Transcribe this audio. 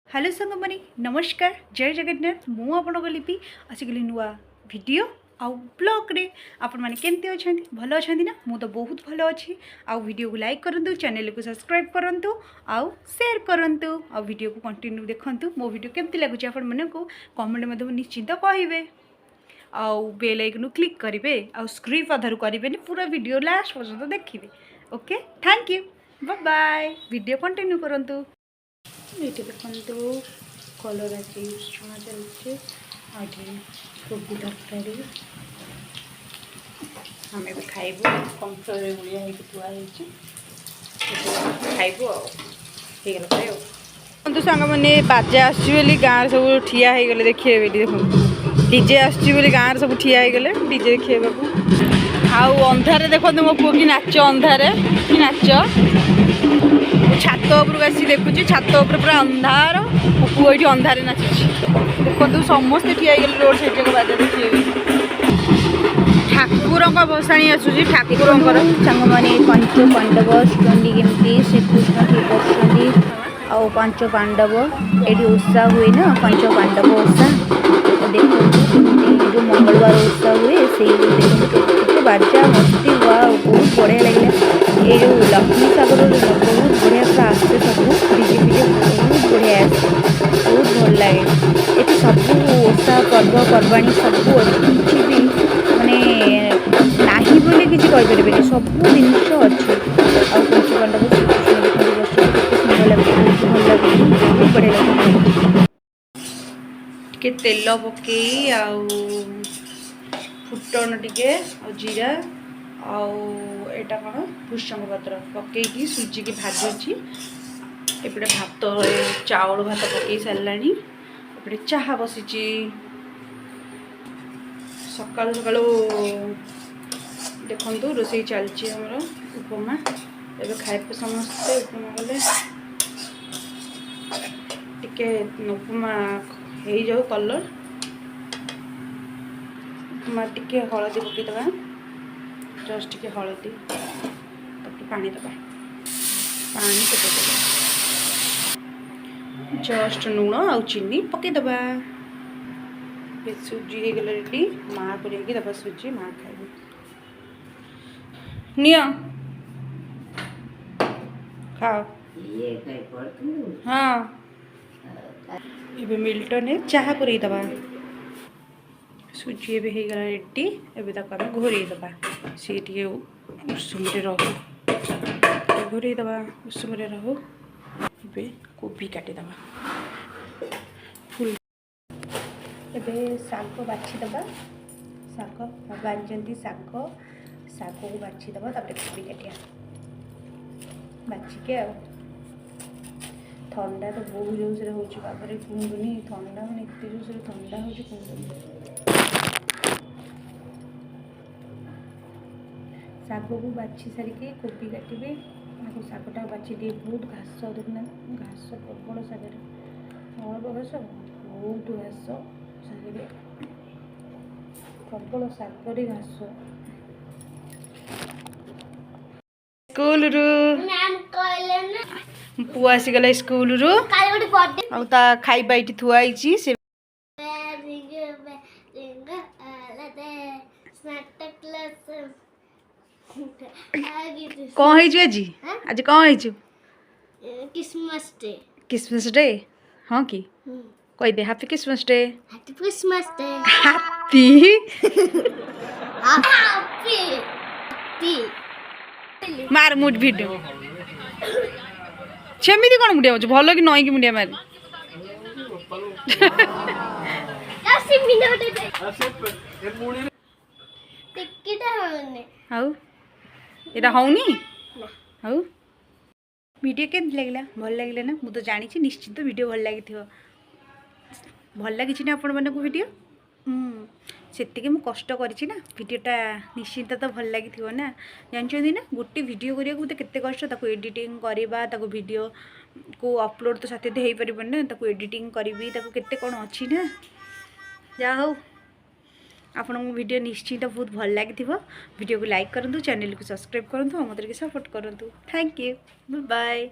Hello संग माने नमस्कार जय जगन्नाथ मु आपन लिपि आसिकली नुआ वीडियो आउ ब्लॉग रे आपण माने केमते अछंती भलो अछंती ना मु तो बहुत भलो अछि आउ वीडियो को लाइक करंतु चैनल को सब्सक्राइब करंतु आउ शेयर करंतु आउ वीडियो को कंटिन्यू देखंतु मो वीडियो केमते लागुच आपण माने को कमेंट में निश्चिंत कहिबे आउ बेल आइकन क्लिक करिवे आउ स्क्रीन अधर करिवे पूरा वीडियो लास्ट पर्यंत देखिबे। Okay thank you bye bye video continue करंतु। ये देखो कलर अच्छे छुआ चलছে आगे कोबी तरकारी आम ए खाइबू कम्फर्टर भाया होगी थुआई खाइबू आगला सांग मैंने बाजा आसली गाँव सब ठिया हो गले देखिए देखो डीजे आसली गाँव सब ठिया हो गले डीजे देखिए आउ अंधारे देखो मो पुओ कि नाच अंधारे कि नाच छात उपरक आसी देखुची छात उपर पूरा अंधार मो पुओ ये अंधारे नाचुची देखो समस्ते ठिया गले रोड साइड जगह बाजा देखिए ठाकुर भसाणी आसूसी ठाकुर सांग मैंने पंच पांडव शिखंडी केमती श्रीकृष्ण ठीक अच्छे आ पंच पांडव ये ओषा हुए ना पंच पांडव ओषा देखो जो मंगलवार ओषा हुए से देखो बाजा मस्ती हुआ बहुत बढ़िया लगे ये जो लक्ष्मी सागर बहुत बढ़िया पूरा आसते सब डीजे फीजे बहुत बढ़िया बहुत भल लगे ये सब ओषा पर्वपर्वाणी सब किसी भी मानने ना बोले किसी कहींपरि सब जिनस अच्छे पंच पांडव श्रीकृष्ण सुंदर लगे बहुत भल लगे बहुत बढ़िया लगे टे तेल पकई फुटन टे जीरा आटा कौन भूसंग पत्र पकईकि सुजी की भाजुची एपटे भात चाउल भात पकई सारा एपटे चाहा बसी सकालू सकालू देखु रोसे चलती आमर उपमा एबे खाइबे समस्ते उपमा कले टिके उपमा हो जाऊ कलर उपमा टिके हलदी पकईदबा जस्ट टिके हलदी पानी दबा पानी पकईदबा जस्ट लुण आ चीनी पकईदबा सुजी हो गला रेडी माँ को लेकिन दबा सुजी माँ खाइबे निया खाओ हाँ ये मिल्टन चाह कर दबा सुजी एबे हो गला रेडी एबे ताको आम घोरे दबा सी टे उषुम रहू घोरे दबा उषुम रहू ए कोबी काटिदबा फुल एबे शाग बाछीदबा शाग बाबा आनी शाग शाग को बाछीदबा कोबी काटिया बाछिके आ ठंडा तो बहुत जोर हो बाबरे कुंदुनी ठंडा मैंने एत जोर ठंडा हो कुंदुनी शाग को बाछी सारिके कोबी काटे आपको शागटा बाछी दिए बहुत घास देखना घास प्रबल शागर अल्प घास बहुत घास शागर प्रबल शागर घास स्कूल पुआ आसीगला स्कूल रु खाइबा ये थुआई से कौन है आज आज कौन है क्रिसमस डे क्रिसमस डे हाँ कि कही दे happy Christmas day happy Christmas day happy मार मुड वीडियो सेमती कौन मुंडिया मार भल कि नई कि मुंडिया मार आउ एटा होनी आउ वीडियो केमती लगला भल लगे ना मुझे जानी निश्चिंत वीडियो भल लगी भल लगी ना आपण मानक वीडियो से मुझे कष्ट करी वीडियोटा निश्चिंत तो भल लगी ना जानते ना गोटे वीडियो करने को केते कष्ट एडिटिंग करवा वीडियो को अपलोड तो साथ हो पार ना एडिटिंग करी केते कौन अच्छी ना जा हो आपन वीडियो निश्चित बहुत भल लगी वीडियो को लाइक करूँ चैनल को सब्सक्राइब करूँ मत सपोर्ट करूँ थैंक यू बाय बाय।